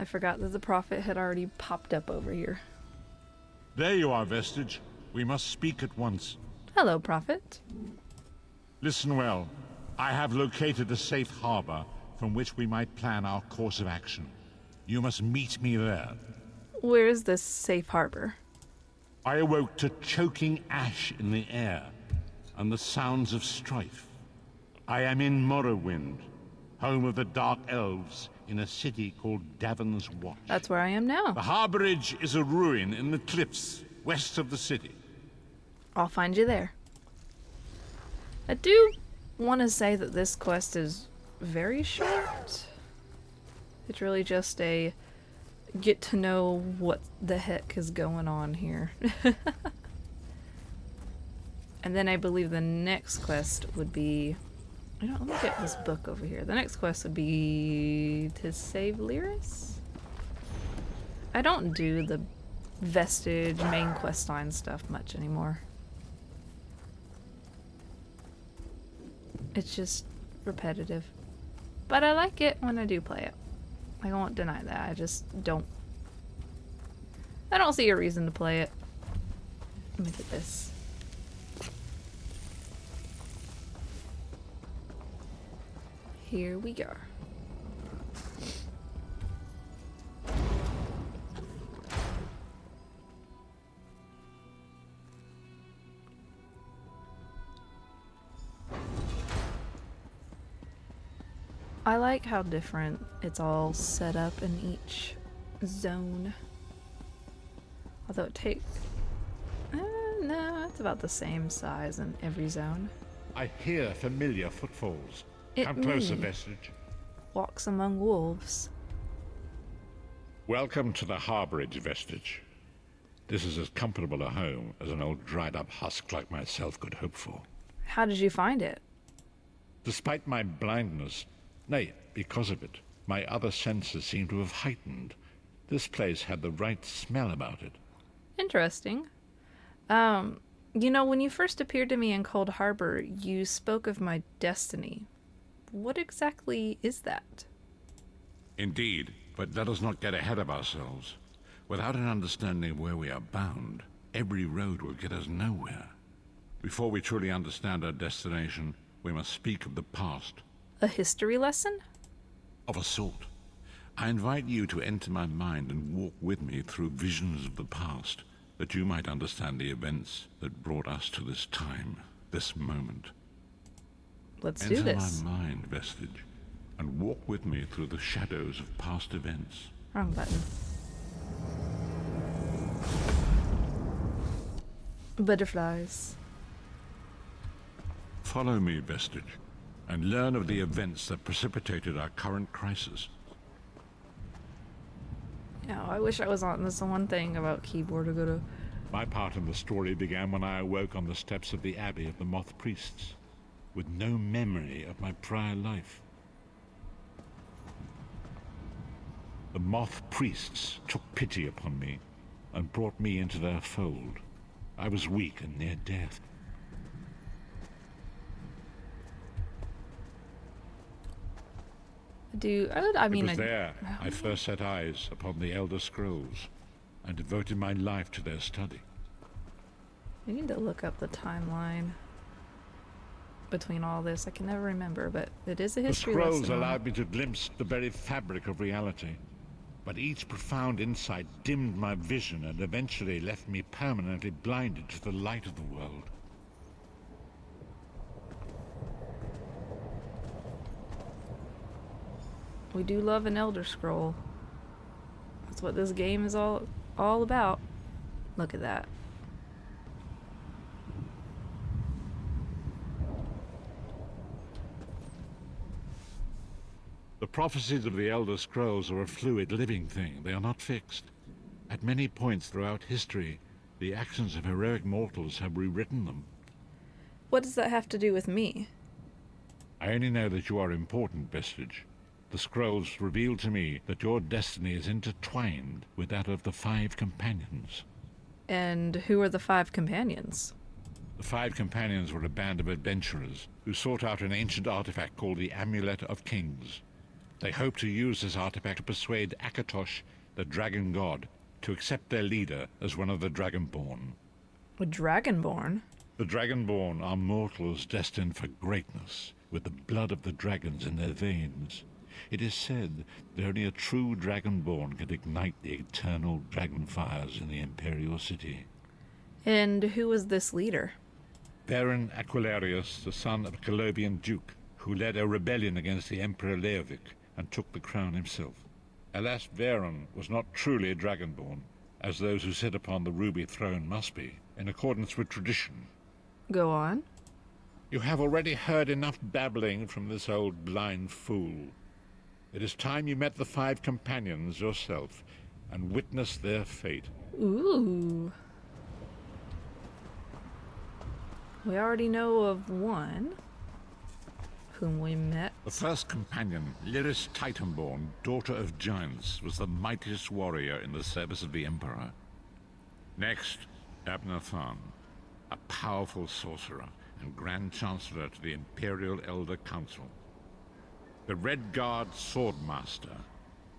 I forgot that the prophet had already popped up over here. There you are, Vestige. We must speak at once. Hello, prophet. Listen well. I have located a safe harbor from which we might plan our course of action. You must meet me there. Where is this safe harbor? I awoke to choking ash in the air and the sounds of strife. I am in Morrowind, home of the Dark Elves, in a city called Davon's Watch. That's where I am now. The harborage is a ruin in the cliffs west of the city. I'll find you there. I do want to say that this quest is very short. It's really just a get to know what the heck is going on here. And then I believe the next quest would be... let me get this book over here. The next quest would be to save Lyris? I don't do the Vestige main quest line stuff much anymore. It's just repetitive. But I like it when I do play it. I won't deny that. I just don't... I don't see a reason to play it. Let me get this. Here we go. I like how different it's all set up in each zone. Although it takes... no, it's about the same size in every zone. I hear familiar footfalls. It Come closer, me. Vestige. Walks among wolves. Welcome to the harborage, Vestige. This is as comfortable a home as an old dried-up husk like myself could hope for. How did you find it? Despite my blindness, nay, because of it, my other senses seem to have heightened. This place had the right smell about it. Interesting. You know, when you first appeared to me in Cold Harbor, you spoke of my destiny. What exactly is that? Indeed, but let us not get ahead of ourselves. Without an understanding of where we are bound, every road will get us nowhere. Before we truly understand our destination, we must speak of the past. A history lesson? Of a sort. I invite you to enter my mind and walk with me through visions of the past, that you might understand the events that brought us to this time, this moment. Let's do this. Enter my mind, Vestige, and walk with me through the shadows of past events. Wrong button. Butterflies. Follow me, Vestige, and learn of the events that precipitated our current crisis. Oh, I wish I was on this one thing about keyboard. I gotta... My part in the story began when I awoke on the steps of the Abbey of the Moth Priests, with no memory of my prior life. The Moth Priests took pity upon me and brought me into their fold. I was weak and near death. I mean, it was there I first set eyes upon the Elder Scrolls and devoted my life to their study. I need to look up the timeline between all this. I can never remember, but it is a history lesson. The scrolls allowed me to glimpse the very fabric of reality, but each profound insight dimmed my vision and eventually left me permanently blinded to the light of the world. We do love an Elder Scroll. That's what this game is all about. Look at that. The prophecies of the Elder Scrolls are a fluid, living thing. They are not fixed. At many points throughout history, the actions of heroic mortals have rewritten them. What does that have to do with me? I only know that you are important, Vestige. The scrolls reveal to me that your destiny is intertwined with that of the Five Companions. And who are the Five Companions? The Five Companions were a band of adventurers who sought out an ancient artifact called the Amulet of Kings. They hope to use this artifact to persuade Akatosh, the dragon god, to accept their leader as one of the Dragonborn. A Dragonborn? The Dragonborn are mortals destined for greatness, with the blood of the dragons in their veins. It is said that only a true Dragonborn can ignite the eternal dragon fires in the Imperial City. And who was this leader? Baron Aquilarius, the son of a Colobian duke, who led a rebellion against the Emperor Leovic and took the crown himself. Alas, Varen was not truly a Dragonborn, as those who sit upon the ruby throne must be, in accordance with tradition. Go on. You have already heard enough babbling from this old blind fool. It is time you met the 5 companions yourself and witnessed their fate. Ooh. We already know of one whom we met. The first companion, Lyris Titanborn, daughter of giants, was the mightiest warrior in the service of the Emperor. Next, Abnathan, a powerful sorcerer and Grand Chancellor to the Imperial Elder Council. The Red Guard Swordmaster,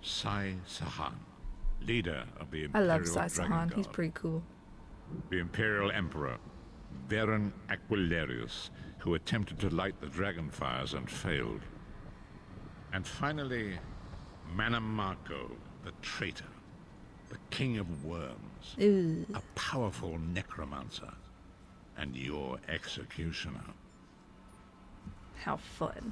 Sai Sahan, leader of the Imperial I love Sai Dragon Sahan. Guard. He's pretty cool. The Imperial Emperor, Baron Aquilarius, who attempted to light the dragon fires and failed. And finally, Manamako, the traitor, the king of worms, Ooh. a powerful necromancer, and your executioner. How fun.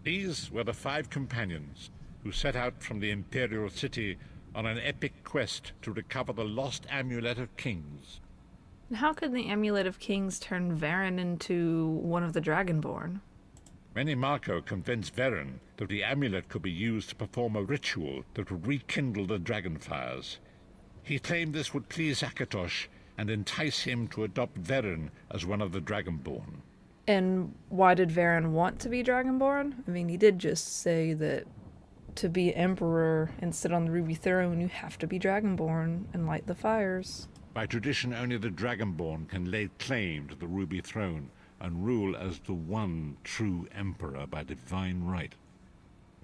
These were the 5 companions who set out from the Imperial City on an epic quest to recover the lost Amulet of Kings. And how could the Amulet of Kings turn Varen into one of the Dragonborn? Manamako convinced Varen that the amulet could be used to perform a ritual that would rekindle the dragon fires. He claimed this would please Akatosh and entice him to adopt Varen as one of the Dragonborn. And why did Varen want to be Dragonborn? I mean, he did just say that to be Emperor and sit on the Ruby Throne, you have to be Dragonborn and light the fires. By tradition, only the Dragonborn can lay claim to the Ruby Throne and rule as the one true Emperor by divine right.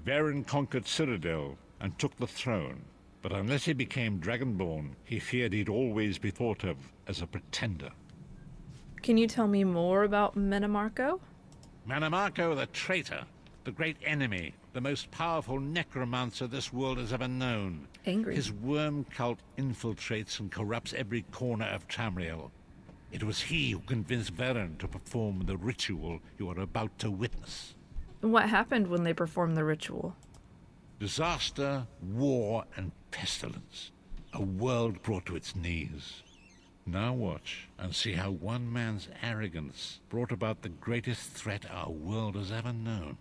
Varen conquered Cyrodiil and took the throne, but unless he became Dragonborn, he feared he'd always be thought of as a pretender. Can you tell me more about Manamako? Manamako the traitor, the great enemy, the most powerful necromancer this world has ever known. Angry. His worm cult infiltrates and corrupts every corner of Tamriel. It was he who convinced Varen to perform the ritual you are about to witness. And what happened when they performed the ritual? Disaster, war, and pestilence. A world brought to its knees. Now watch and see how one man's arrogance brought about the greatest threat our world has ever known.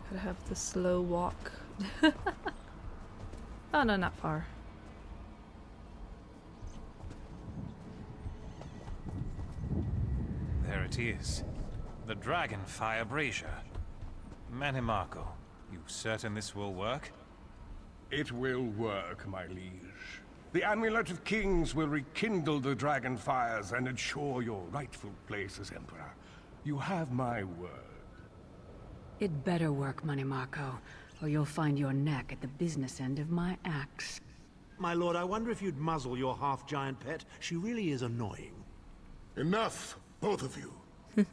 Gotta have the slow walk. Oh no, not far. There it is. The Dragonfire Brazier. Manamako, you certain this will work? It will work, my liege. The Amulet of Kings will rekindle the dragon fires and ensure your rightful place as Emperor. You have my word. It better work, Manamako, or you'll find your neck at the business end of my axe. My lord, I wonder if you'd muzzle your half-giant pet. She really is annoying. Enough, both of you.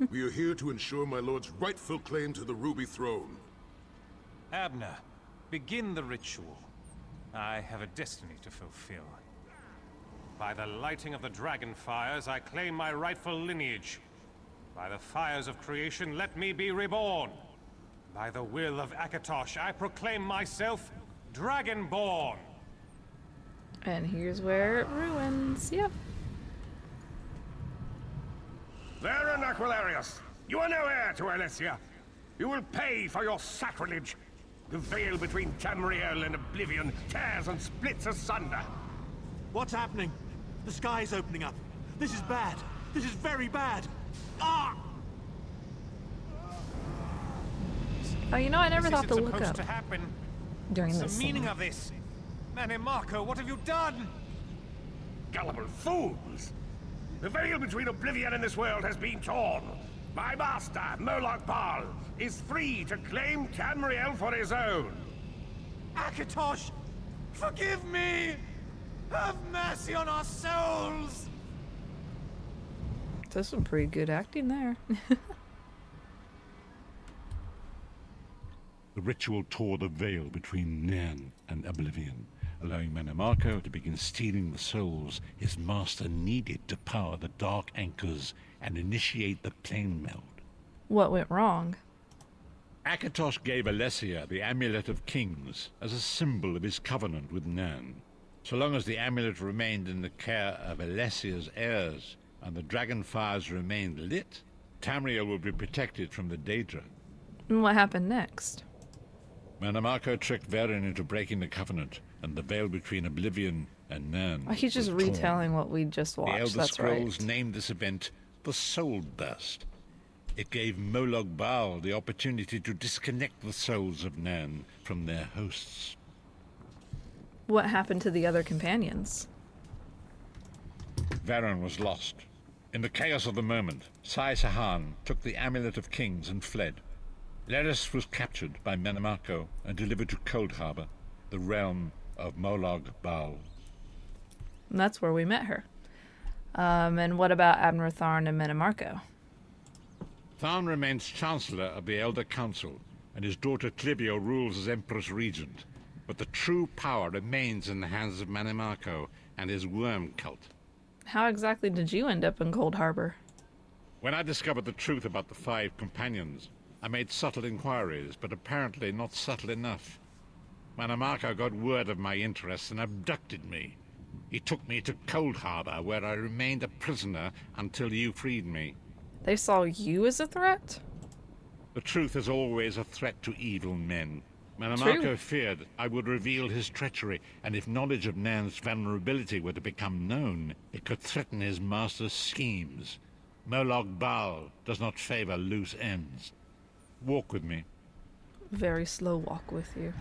We are here to ensure my lord's rightful claim to the Ruby Throne. Abner, begin the ritual. I have a destiny to fulfill. By the lighting of the dragon fires, I claim my rightful lineage. By the fires of creation, let me be reborn. By the will of Akatosh, I proclaim myself Dragonborn. And here's where it ruins. Yep. Baron Aquilarius, you are no heir to Alesia. You will pay for your sacrilege. The veil between Tamriel and Oblivion tears and splits asunder. What's happening? The sky's opening up. This is bad. This is very bad. Ah! Oh, you know, I never thought to This look isn't up supposed to happen. during What's this the meaning scene. of this? Manamako, what have you done? Gullible fools! The veil between Oblivion and this world has been torn. My master, Moloch Bal, is free to claim Tamriel for his own. Akatosh, forgive me! Have mercy on our souls! There's some pretty good acting there. The ritual tore the veil between Nairn and Oblivion, allowing Mannimarco to begin stealing the souls his master needed to power the Dark Anchors and initiate the plane meld. What went wrong? Akatosh gave Alessia the Amulet of Kings as a symbol of his covenant with Nairn. So long as the amulet remained in the care of Alessia's heirs and the dragon fires remained lit, Tamriel would be protected from the Daedra. And what happened next? Mannimarco tricked Varen into breaking the covenant, and the veil between Oblivion and Nairn Oh, he's just was torn. retelling what we just watched. The Elder That's Scrolls right. named this event the Soulburst. It gave Moloch Bal the opportunity to disconnect the souls of Nairn from their hosts. What happened to the other companions? Varen was lost. In the chaos of the moment, Sai Sahan took the Amulet of Kings and fled. Leris was captured by Mannimarco and delivered to Cold Harbor, the realm of Moloch Bal. And that's where we met her. And what about Admiral Tharn and Mannimarco? Tharn remains Chancellor of the Elder Council, and his daughter Clivio rules as Empress Regent. But the true power remains in the hands of Mannimarco and his worm cult. How exactly did you end up in Cold Harbor? When I discovered the truth about the 5 companions, I made subtle inquiries, but apparently not subtle enough. Mannimarco got word of my interests and abducted me. He took me to Cold Harbor, where I remained a prisoner until you freed me. They saw you as a threat? The truth is always a threat to evil men. Mannimarco True. feared I would reveal his treachery, and if knowledge of Nairn's vulnerability were to become known, it could threaten his master's schemes. Moloch Bal does not favor loose ends. Walk with me. Very slow walk with you.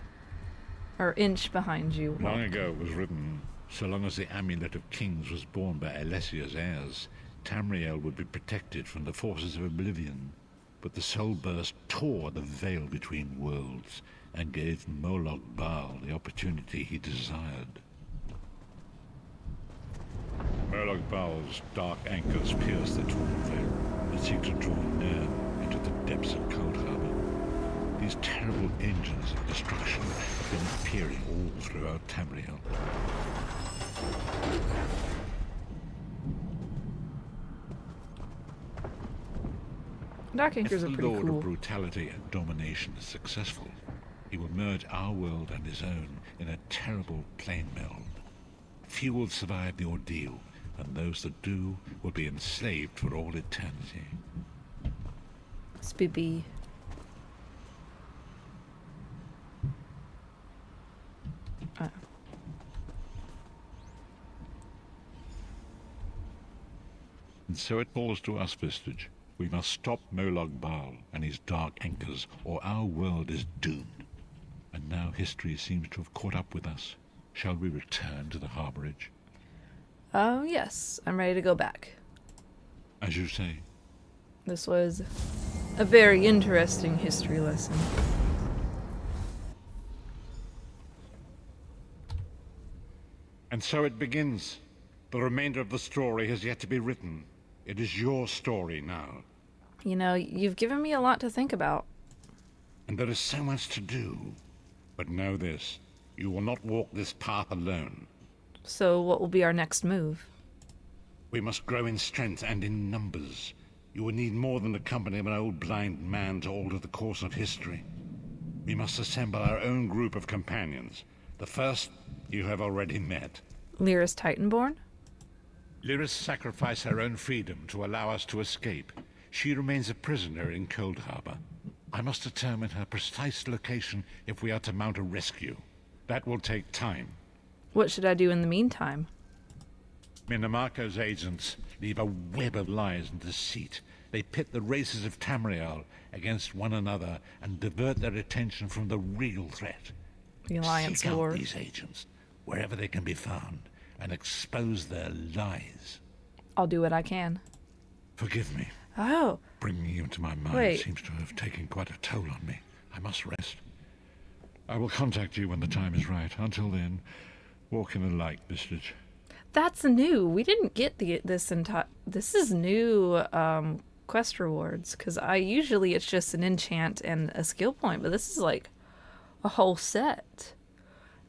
Or inch behind you. Long ago it was written, so long as the Amulet of Kings was borne by Alessia's heirs, Tamriel would be protected from the forces of Oblivion. But the Soulburst tore the veil between worlds and gave Moloch Bal the opportunity he desired. Moloch Bal's dark anchors pierce the torn veil and seek to draw Nairn into the depths of Cold Harbor. These terrible engines of destruction have been appearing all throughout Tamriel. Dark Anchors are If the pretty Lord cool. of Brutality and Domination is successful, he will merge our world and his own in a terrible plane meld. Few will survive the ordeal, and those that do will be enslaved for all eternity. Spoopy. And so it falls to us, Vestige. We must stop Moloch Bal and his dark anchors, or our world is doomed. And now history seems to have caught up with us. Shall we return to the harborage? Oh, yes. I'm ready to go back. As you say. This was a very interesting history lesson. And so it begins. The remainder of the story has yet to be written. It is your story now. You know, you've given me a lot to think about. And there is so much to do. But know this, you will not walk this path alone. So what will be our next move? We must grow in strength and in numbers. You will need more than the company of an old blind man to alter the course of history. We must assemble our own group of companions. The first you have already met. Lyris Titanborn? Lyris sacrificed her own freedom to allow us to escape. She remains a prisoner in Cold Harbor. I must determine her precise location if we are to mount a rescue. That will take time. What should I do in the meantime? Mannimarco's agents leave a web of lies and deceit. They pit the races of Tamriel against one another and divert their attention from the real threat. The Alliance Seek out War. these agents, wherever they can be found, and expose their lies. I'll do what I can. Forgive me. Oh, Bringing you into my mind Wait. seems to have taken quite a toll on me. I must rest. I will contact you when the time is right. Until then, walk in the light, Vistage. That's new. We didn't get this entire... This is new quest rewards, because usually it's just an enchant and a skill point, but this is like a whole set.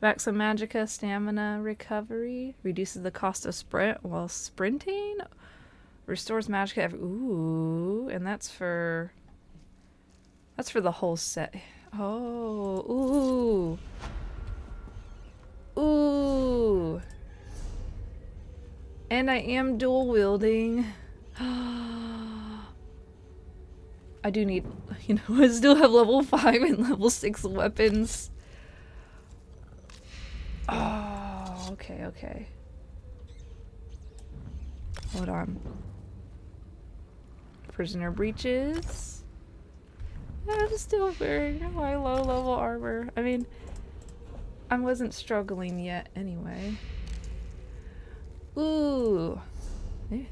Maximum Magicka stamina recovery. Reduces the cost of sprint while sprinting. Restores Magicka every... Ooh, and that's for the whole set. Oh, ooh. Ooh. And I am dual wielding. I do need, I still have level 5 and level 6 weapons. Oh, okay, okay. Hold on. Prisoner breaches. I'm still wearing my low level armor. I mean, I wasn't struggling yet anyway. Ooh. Eh.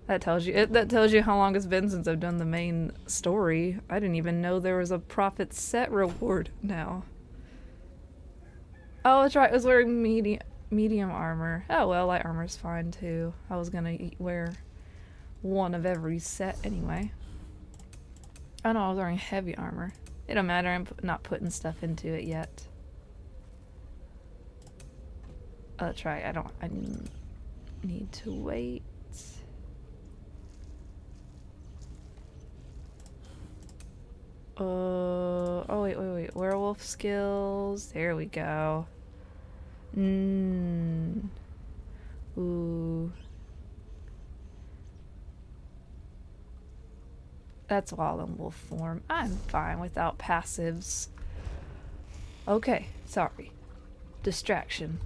That tells you how long it's been since I've done the main story. I didn't even know there was a prophet set reward now. Oh, that's right. I was wearing medium armor. Oh well, light armor's fine too. I was gonna wear one of every set anyway. Oh no, I was wearing heavy armor. It don't matter. I'm not putting stuff into it yet. Oh, that's right. I need to wait. Oh wait. Werewolf skills. There we go. Ooh. That's all in wolf form. I'm fine without passives. Okay, sorry. Distraction.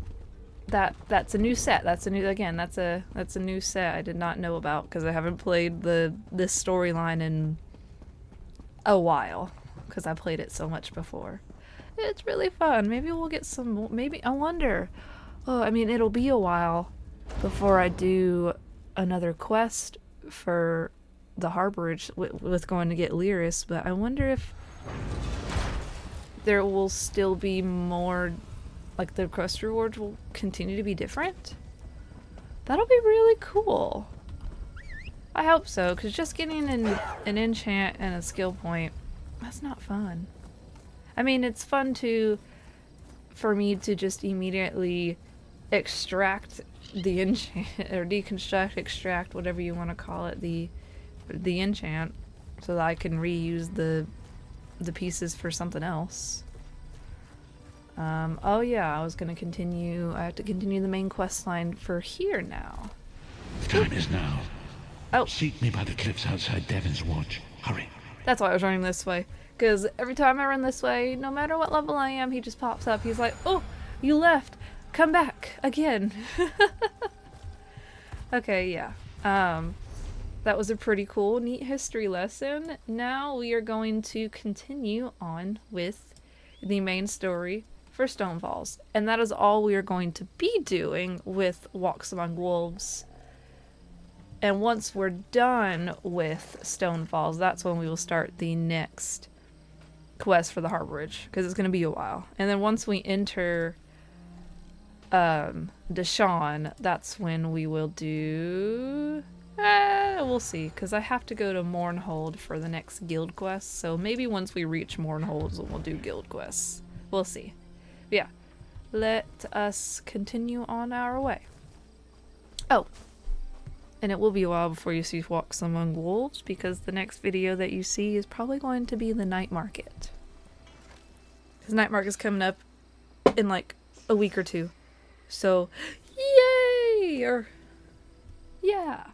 That's a new set. That's a new set I did not know about because I haven't played this storyline in a while because I played it so much before. It's really fun. Maybe we'll get some more. Maybe, I wonder. Oh, I mean, it'll be a while before I do another quest for the harborage with going to get Lyris, but I wonder if there will still be more, like the quest rewards will continue to be different. That'll be really cool. I hope so, because just getting an enchant and a skill point, that's not fun. I mean, it's fun for me to just immediately extract the enchant, or deconstruct, extract, whatever you want to call it, the enchant, so that I can reuse the pieces for something else. Oh yeah, I have to continue the main quest line for here now. The time is now. Oh. Seek me by the cliffs outside Devon's Watch. Hurry. That's why I was running this way. Because every time I run this way, no matter what level I am, he just pops up. He's like, oh, you left. Come back again. Okay, yeah. That was a pretty cool, neat history lesson. Now we are going to continue on with the main story for Stonefalls. And that is all we are going to be doing with Walks Among Wolves. And once we're done with Stonefalls, that's when we will start the next quest for the harborage, because it's going to be a while. And then once we enter Deshawn, that's when we will do... we'll see, because I have to go to Mournhold for the next guild quest, so maybe once we reach Mournhold, we'll do guild quests. We'll see. But yeah, let us continue on our way. Oh, and it will be a while before you see Walks Among Wolves, because the next video that you see is probably going to be the night market. Because night market is coming up in like a week or two. So, yay! Or, yeah.